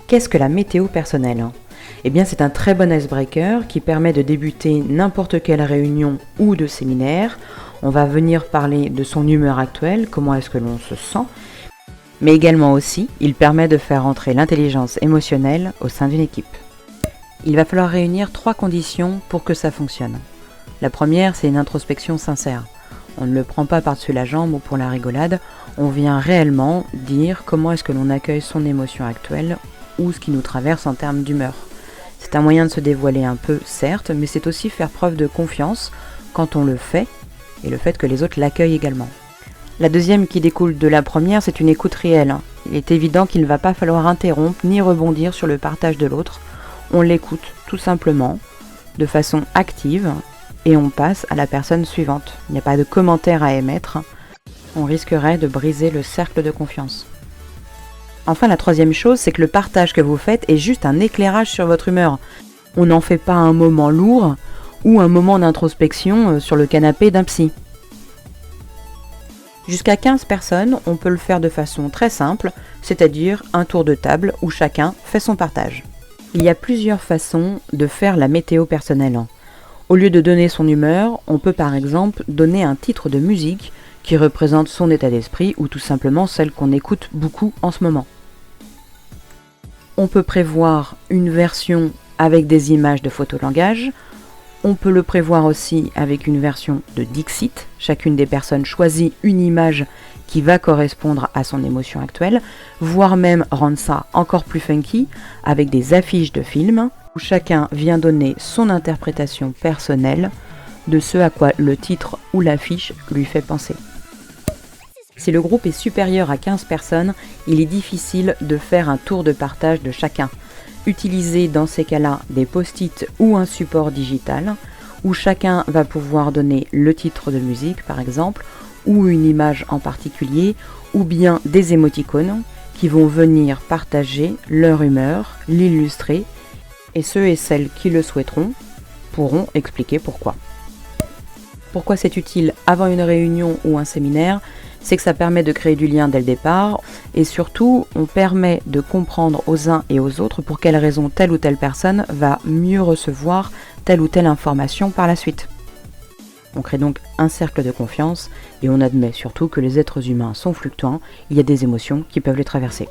Qu'est-ce que la météo personnelle? Eh bien, c'est un très bon icebreaker qui permet de débuter n'importe quelle réunion ou de séminaire. On va venir parler de son humeur actuelle, comment est-ce que l'on se sent, mais également aussi, il permet de faire entrer l'intelligence émotionnelle au sein d'une équipe. Il va falloir réunir 3 conditions pour que ça fonctionne. La première, c'est une introspection sincère. On ne le prend pas par-dessus la jambe ou pour la rigolade, on vient réellement dire comment est-ce que l'on accueille son émotion actuelle ou ce qui nous traverse en termes d'humeur. C'est un moyen de se dévoiler un peu, certes, mais c'est aussi faire preuve de confiance quand on le fait et le fait que les autres l'accueillent également. La deuxième qui découle de la première, c'est une écoute réelle. Il est évident qu'il ne va pas falloir interrompre ni rebondir sur le partage de l'autre. On l'écoute tout simplement, de façon active, et on passe à la personne suivante. Il n'y a pas de commentaire à émettre. On risquerait de briser le cercle de confiance. Enfin, la troisième chose, c'est que le partage que vous faites est juste un éclairage sur votre humeur. On n'en fait pas un moment lourd ou un moment d'introspection sur le canapé d'un psy. Jusqu'à 15 personnes, on peut le faire de façon très simple, c'est-à-dire un tour de table où chacun fait son partage. Il y a plusieurs façons de faire la météo personnelle. Au lieu de donner son humeur, on peut par exemple donner un titre de musique qui représente son état d'esprit ou tout simplement celle qu'on écoute beaucoup en ce moment. On peut prévoir une version avec des images de photolangage. On peut le prévoir aussi avec une version de Dixit. Chacune des personnes choisit une image qui va correspondre à son émotion actuelle, voire même rendre ça encore plus funky avec des affiches de films où chacun vient donner son interprétation personnelle de ce à quoi le titre ou l'affiche lui fait penser. Si le groupe est supérieur à 15 personnes, il est difficile de faire un tour de partage de chacun. Utilisez dans ces cas-là des post-it ou un support digital où chacun va pouvoir donner le titre de musique par exemple ou une image en particulier ou bien des émoticônes qui vont venir partager leur humeur, l'illustrer et ceux et celles qui le souhaiteront pourront expliquer pourquoi. Pourquoi c'est utile avant une réunion ou un séminaire? C'est que ça permet de créer du lien dès le départ et surtout on permet de comprendre aux uns et aux autres pour quelles raisons telle ou telle personne va mieux recevoir telle ou telle information par la suite. On crée donc un cercle de confiance et on admet surtout que les êtres humains sont fluctuants, il y a des émotions qui peuvent les traverser.